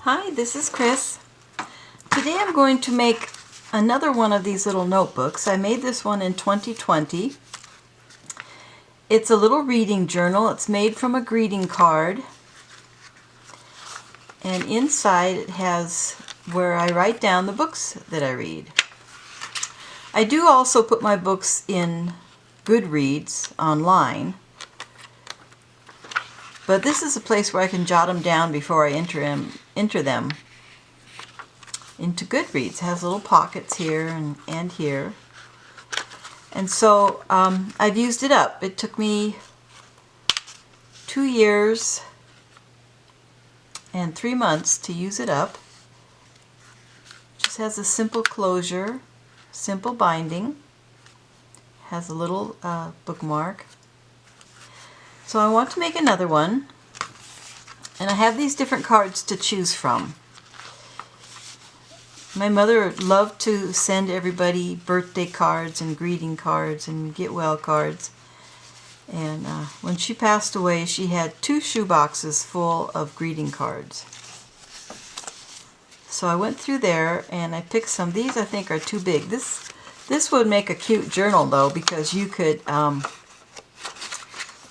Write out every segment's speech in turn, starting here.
Hi, this is Chris. Today I'm going to make another one of these little notebooks. I made this one in 2020. It's a little reading journal. It's made from a greeting card. And inside it has where I write down the books that I read. I do also put my books in Goodreads online. But this is a place where I can jot them down before I enter them into Goodreads. It has little pockets here and here. And so I've used it up. It took me 2 years and 3 months to use it up. Just has a simple closure, simple binding, has a little bookmark. So I want to make another one, and I have these different cards to choose from. My mother loved to send everybody birthday cards and greeting cards and get well cards. And when she passed away, she had 2 shoe boxes full of greeting cards. So I went through there and I picked some. These I think are too big. This would make a cute journal though, because you could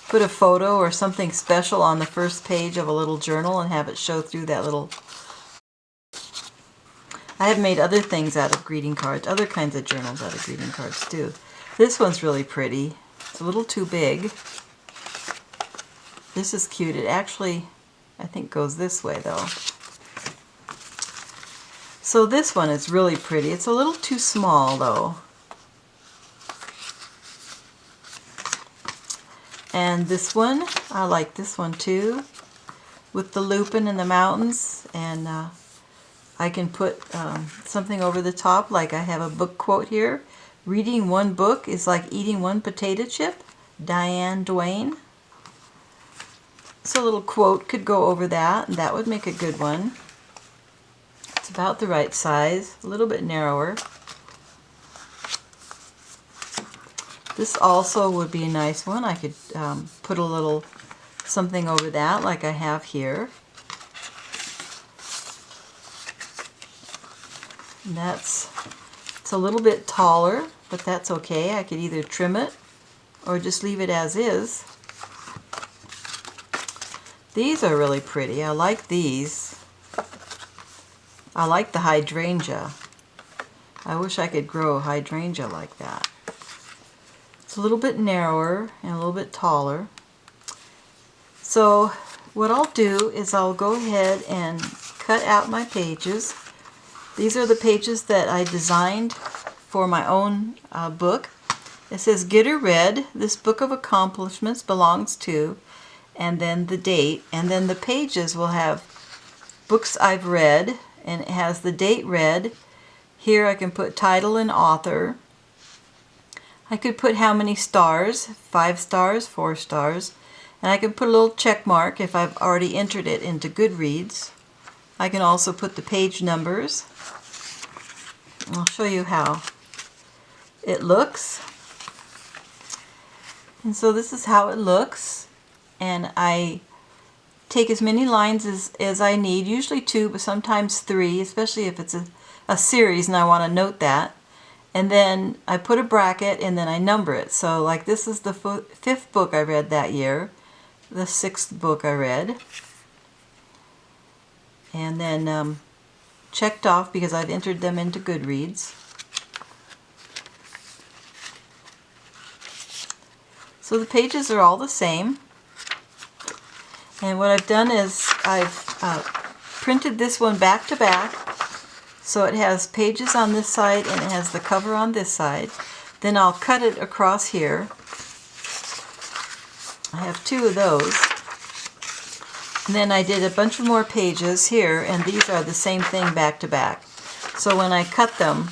put a photo or something special on the first page of a little journal and have it show through that little... I have made other things out of greeting cards, other kinds of journals out of greeting cards too. This one's really pretty. It's a little too big. This is cute. It actually, I think, goes this way though. So this one is really pretty. It's a little too small though. And this one, I like this one too, with the lupin and the mountains, and I can put something over the top, like I have a book quote here. Reading one book is like eating one potato chip. Diane Duane. So a little quote could go over that, and that would make a good one. It's about the right size, a little bit narrower. This also would be a nice one. I could put a little something over that like I have here. And it's a little bit taller, but that's okay. I could either trim it or just leave it as is. These are really pretty. I like these. I like the hydrangea. I wish I could grow a hydrangea like that. It's a little bit narrower and a little bit taller. So what I'll do is I'll go ahead and cut out my pages. These are the pages that I designed for my own book. It says Get Her Read, this book of accomplishments belongs to, and then the date, and then the pages will have books I've read, and it has the date read. Here I can put title and author. I could put how many stars, 5 stars, 4 stars, and I can put a little check mark if I've already entered it into Goodreads. I can also put the page numbers. I'll show you how it looks. And so this is how it looks, and I take as many lines as I need, usually 2, but sometimes 3, especially if it's a series and I want to note that. And then I put a bracket and then I number it. So like this is the 5th book I read that year, the 6th book I read, and then checked off because I've entered them into Goodreads. So the pages are all the same. And what I've done is I've printed this one back to back. So it has pages on this side and it has the cover on this side. Then I'll cut it across here. I have 2 of those. And then I did a bunch of more pages here, and these are the same thing back to back. So when I cut them,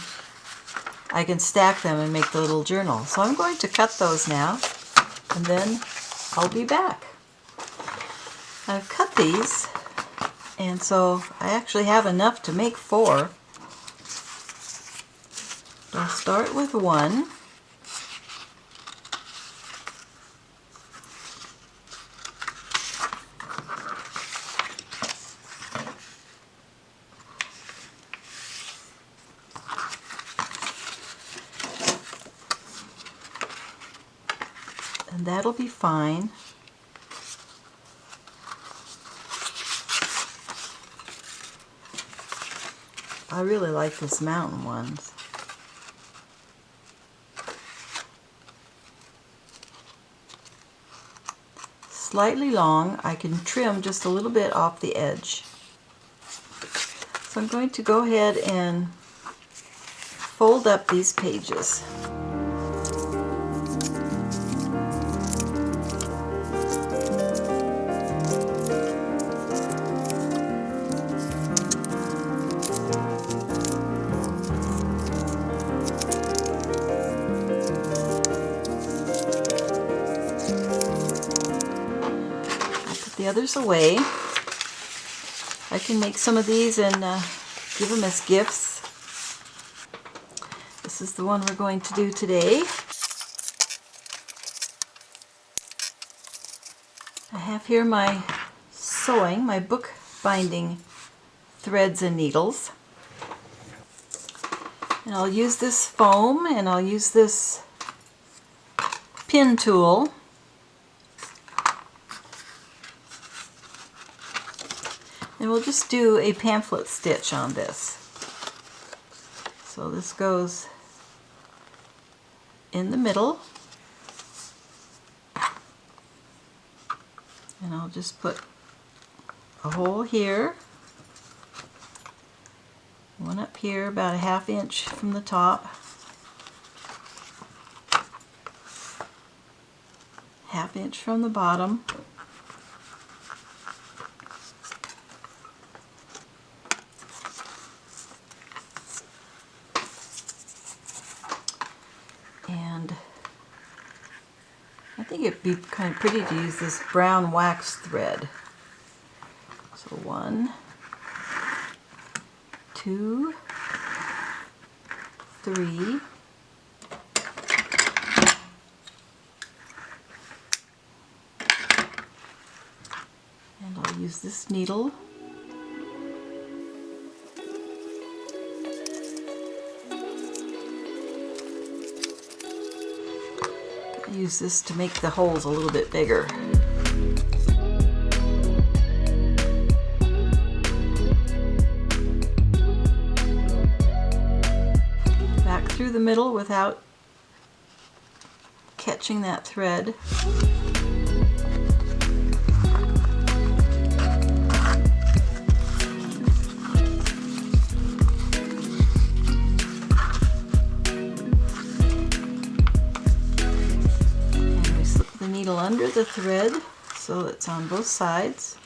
I can stack them and make the little journal. So I'm going to cut those now, and then I'll be back. I've cut these, and so I actually have enough to make 4. I'll start with 1. And that'll be fine. I really like this mountain ones. Slightly long. I can trim just a little bit off the edge. So I'm going to go ahead and fold up these pages. The others away. I can make some of these and give them as gifts. This is the one we're going to do today. I have here my sewing, my book binding threads and needles. And I'll use this foam and I'll use this pin tool. And we'll just do a pamphlet stitch on this. So this goes in the middle. And I'll just put a hole here. One up here, about a ½ inch from the top. ½ inch from the bottom. And I think it'd be kind of pretty to use this brown wax thread. So 1, 2, 3, and I'll use this needle. Use this to make the holes a little bit bigger. Back through the middle without catching that thread. Under the thread so it's on both sides.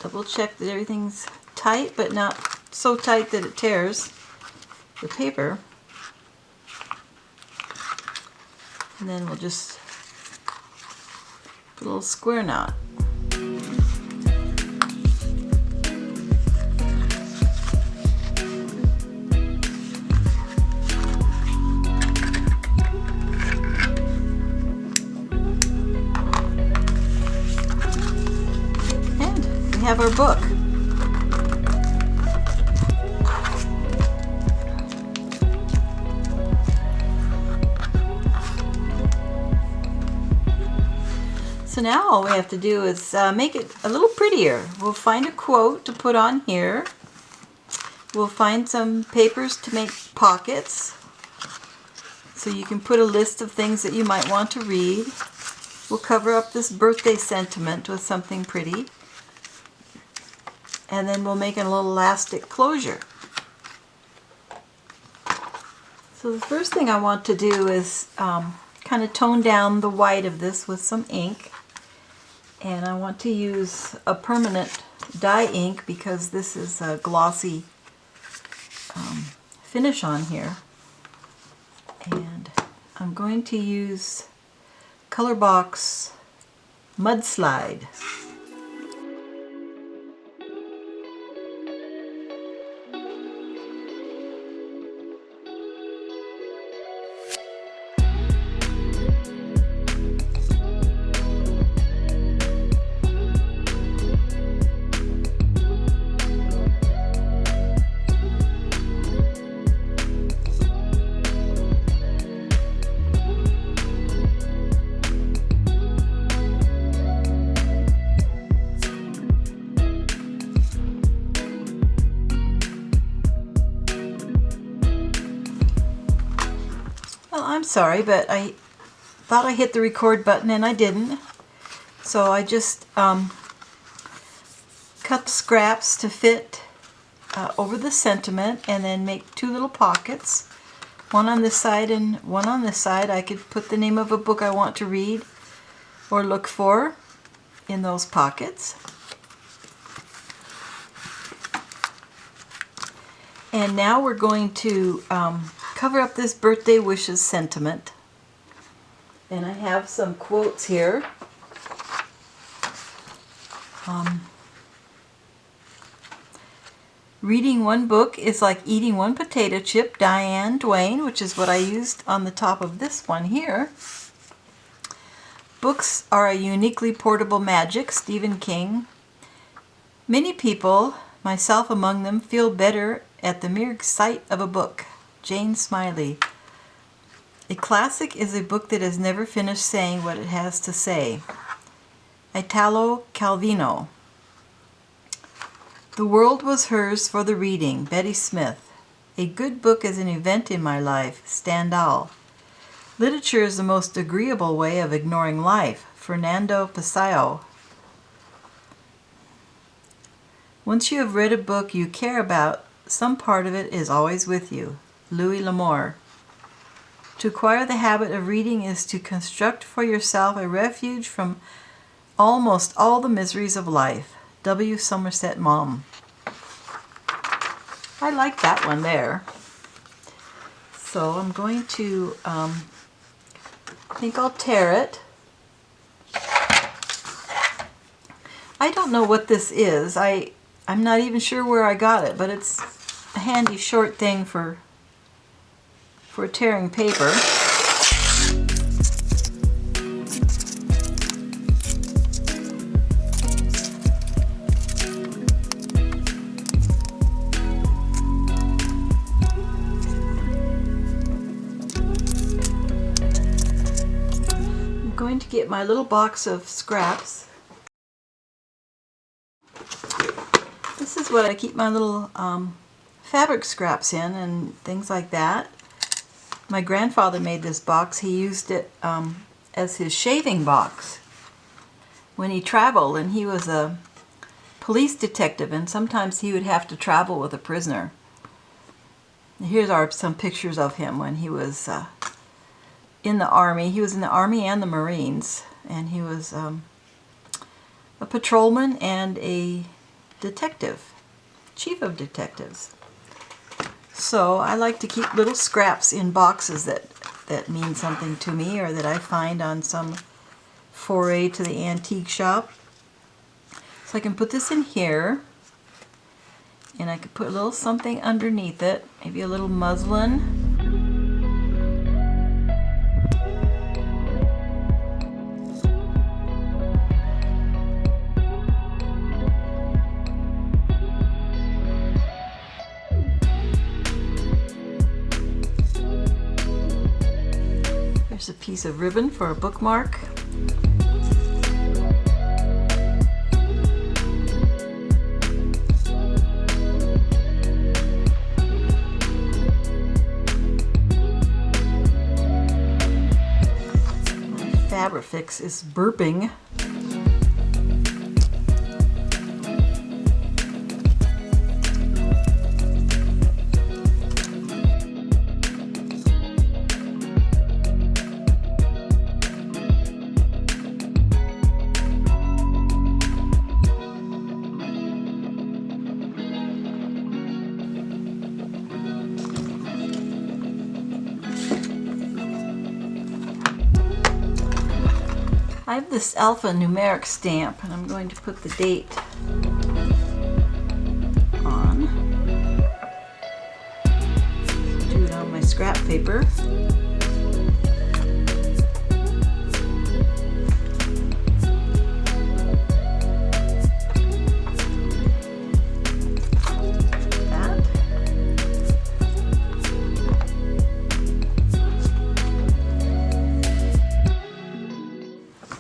Double check that everything's tight, but not so tight that it tears the paper. And then we'll just put a little square knot. Have our book. So now all we have to do is make it a little prettier. We'll find a quote to put on here. We'll find some papers to make pockets, so you can put a list of things that you might want to read. We'll cover up this birthday sentiment with something pretty. And then we'll make a little elastic closure. So the first thing I want to do is kind of tone down the white of this with some ink. And I want to use a permanent dye ink because this is a glossy finish on here. And I'm going to use Color Box Mudslide. I'm sorry, but I thought I hit the record button and I didn't. So I just cut the scraps to fit over the sentiment and then make two little pockets. One on this side and one on this side. I could put the name of a book I want to read or look for in those pockets. And now we're going to cover up this birthday wishes sentiment. And I have some quotes here. Reading one book is like eating one potato chip, Diane Duane, which is what I used on the top of this one here. Books are a uniquely portable magic, Stephen King. Many people, myself among them, feel better at the mere sight of a book, Jane Smiley. A classic is a book that has never finished saying what it has to say, Italo Calvino. The world was hers for the reading, Betty Smith. A good book is an event in my life, Stendhal. Literature is the most agreeable way of ignoring life, Fernando Pessoa. Once you have read a book you care about, some part of it is always with you, Louis L'Amour. To acquire the habit of reading is to construct for yourself a refuge from almost all the miseries of life, W. Somerset Maugham. I like that one there. So I'm going to, I think I'll tear it. I don't know what this is. I'm not even sure where I got it, but it's a handy short thing for tearing paper. I'm going to get my little box of scraps. This is what I keep my little fabric scraps in and things like that. My grandfather made this box. He used it as his shaving box when he traveled, and he was a police detective, and sometimes he would have to travel with a prisoner. Here's some pictures of him when he was in the Army. He was in the Army and the Marines, and he was a patrolman and a detective, chief of detectives. So I like to keep little scraps in boxes that mean something to me, or that I find on some foray to the antique shop. So I can put this in here, and I could put a little something underneath it, maybe a little muslin. There's a piece of ribbon for a bookmark. My Fabrifix is burping. I have this alphanumeric stamp, and I'm going to put the date on. Do it on my scrap paper.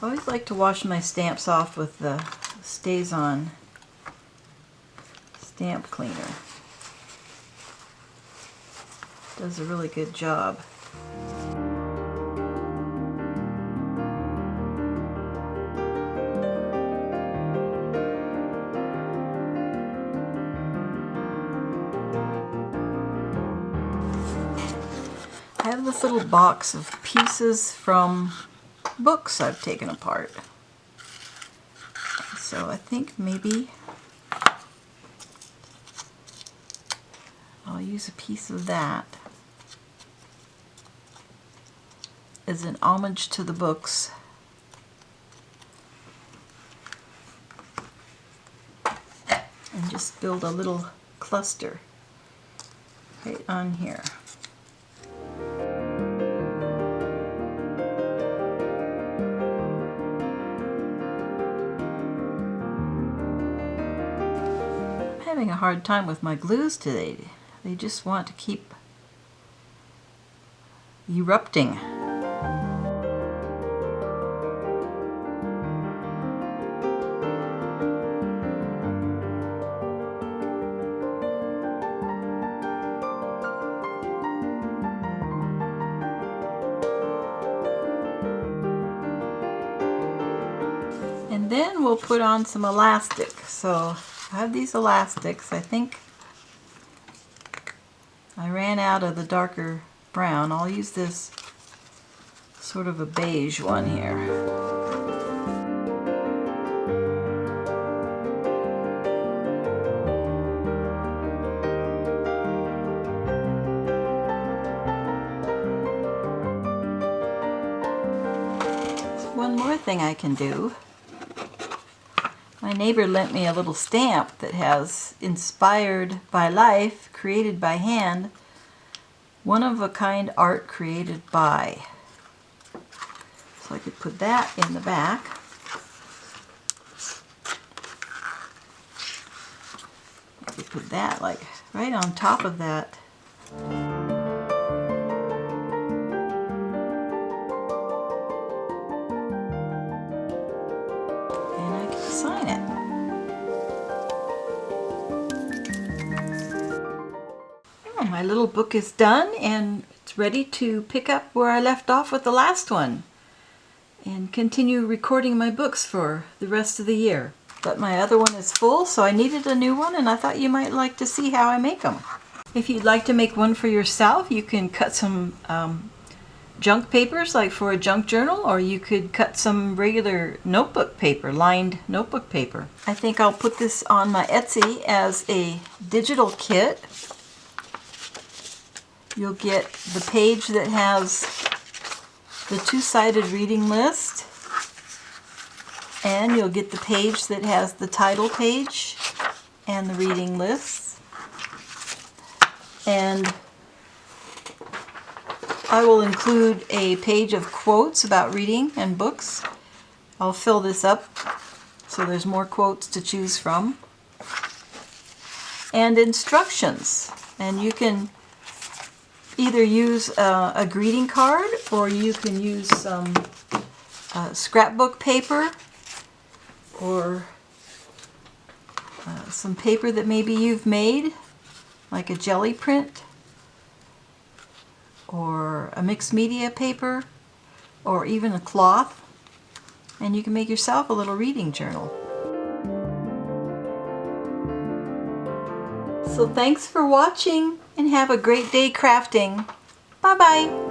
I always like to wash my stamps off with the Stays-On stamp cleaner. Does a really good job. I have this little box of pieces from books I've taken apart. So I think maybe I'll use a piece of that as an homage to the books. And just build a little cluster right on here. I'm having a hard time with my glues today. They just want to keep erupting. And then we'll put on some elastic. So I have these elastics. I think I ran out of the darker brown. I'll use this sort of a beige one here. One more thing I can do. My neighbor lent me a little stamp that has "Inspired by Life, Created by Hand, One-of-a-Kind Art Created by." So I could put that in the back. I could put that like right on top of that. Sign it. Oh, my little book is done and it's ready to pick up where I left off with the last one and continue recording my books for the rest of the year. But my other one is full, so I needed a new one, and I thought you might like to see how I make them. If you'd like to make one for yourself, you can cut some junk papers, like for a junk journal, or you could cut some regular notebook paper, lined notebook paper. I think I'll put this on my Etsy as a digital kit. You'll get the page that has the two-sided reading list, and you'll get the page that has the title page and the reading lists. And I will include a page of quotes about reading and books. I'll fill this up so there's more quotes to choose from. And instructions. And you can either use a greeting card, or you can use some scrapbook paper, or some paper that maybe you've made, like a jelly print, or a mixed media paper, or even a cloth, and you can make yourself a little reading journal. So thanks for watching, and have a great day crafting. Bye bye!